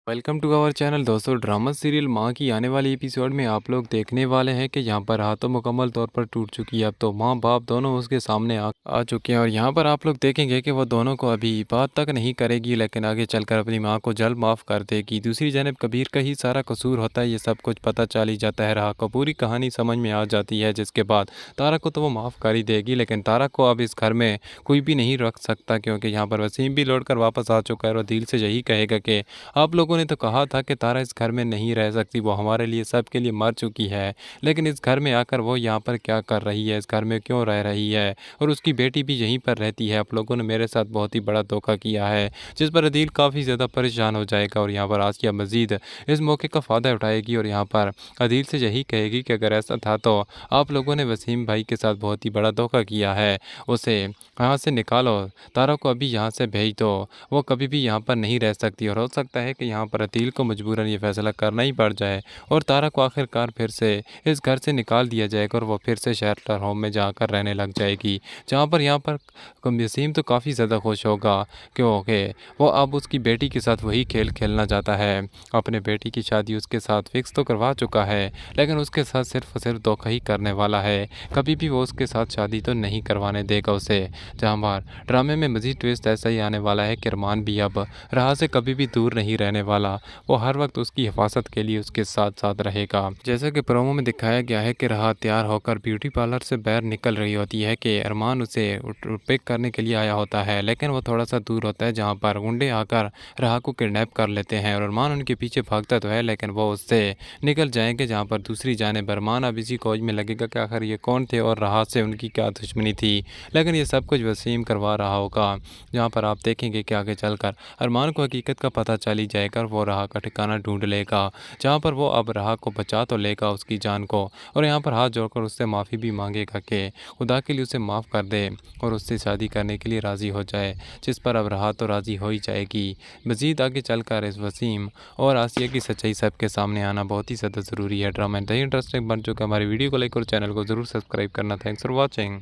Welcome to our channel दोस्तों। Drama serial माँ की आने वाली एपिसोड में आप लोग देखने वाले हैं कि यहाँ पर हाथों मुकम्मल तौर पर टूट चुकी है। अब तो माँ बाप दोनों उसके सामने आ चुके हैं और यहाँ पर आप लोग देखेंगे कि वो दोनों को अभी बात तक नहीं करेगी, लेकिन आगे चलकर अपनी माँ को जल्द माफ़ कर देगी। दूसरी जानब कबीर का ही सारा कसूर होता है, ये सब कुछ पता चल ही जाता है। राह को पूरी कहानी समझ में आ जाती है, जिसके बाद तारा को तो वो माफ़ कर ही देगी, लेकिन तारा को अब इस घर में कोई भी नहीं रख सकता, क्योंकि यहाँ पर वसीम भी लौट कर वापस आ चुका है और दिल से यही कहेगा कि आप लोगों ने तो कहा था कि तारा इस घर में नहीं रह सकती, वो हमारे लिए सबके लिए मर चुकी है, लेकिन इस घर में आकर वो यहाँ पर क्या कर रही है, इस घर में क्यों रह रही है, और उसकी बेटी भी यहीं पर रहती है। आप लोगों ने मेरे साथ बहुत ही बड़ा धोखा किया है, जिस पर अदील काफ़ी ज़्यादा परेशान हो जाएगा और यहाँ पर आसिया मजीद इस मौके का फ़ायदा उठाएगी और यहाँ पर अदील से यही कहेगी कि अगर ऐसा था तो आप लोगों ने वसीम भाई के साथ बहुत ही बड़ा धोखा किया है, उसे यहाँ से निकालो, तारा को अभी यहाँ से भेज दो, वो कभी भी यहाँ पर नहीं रह सकती। और हो सकता है कि यहाँ पर अदील को मजबूरन ये फैसला करना ही पड़ जाए और तारा को आखिरकार फिर से इस घर से निकाल दिया जाएगा और वो फिर से शेल्टर होम में जाकर रहने लग जाएगी, जहाँ पर यहाँ पर वसीम तो काफ़ी ज़्यादा खुश होगा, क्योंकि वो अब उसकी बेटी के साथ वही खेल खेलना चाहता है। अपने बेटी की शादी उसके साथ फिक्स तो करवा चुका है, लेकिन उसके साथ सिर्फ और सिर्फ धोखा ही करने वाला है, कभी भी वो उसके साथ शादी तो नहीं करवाने देगा उसे। जहाँ पर ड्रामे में मज़ीद ट्विस्ट ऐसा ही आने वाला है कि अरमान भी अब राह से कभी भी दूर नहीं रहने वाला, वो हर वक्त उसकी हिफाजत के लिए उसके साथ साथ रहेगा। जैसा कि प्रोमो में दिखाया गया है कि राह तैयार होकर ब्यूटी पार्लर से बाहर निकल रही होती है कि अरमान उसे पिक करने के लिए आया होता है, लेकिन वो थोड़ा सा दूर होता है, जहाँ पर गुंडे आकर राह को किडनैप कर लेते हैं और अरमान उनके पीछे भागता तो है, लेकिन वो उससे निकल जाएंगे। जहाँ पर दूसरी जानिब अरमान अब इसी खोज में लगेगा कि आखिर ये कौन थे और राह से उनकी क्या दुश्मनी थी, लेकिन ये सब कुछ वसीम करवा रहा होगा। जहाँ पर आप देखेंगे कि आगे चलकर अरमान को हकीकत का पता चल ही जाएगा और वो राह का ठिकाना ढूंढ लेगा, जहाँ पर वो अब राह को बचा तो लेगा उसकी जान को, और यहाँ पर हाथ जोड़कर उससे माफ़ी भी मांगेगा कि खुदा के लिए उसे माफ़ कर दे और उससे शादी करने के लिए राज़ी हो जाए, जिस पर अब राह तो राज़ी हो ही जाएगी। मज़ीद आगे चलकर इस वसीम और आसिया की सच्चाई सबके सामने आना बहुत ही ज़्यादा ज़रूरी है। ड्रामा इंटरेस्टिंग बन चुका है। हमारी वीडियो को लाइक और चैनल को ज़रूर सब्सक्राइब करना। Thanks for watching.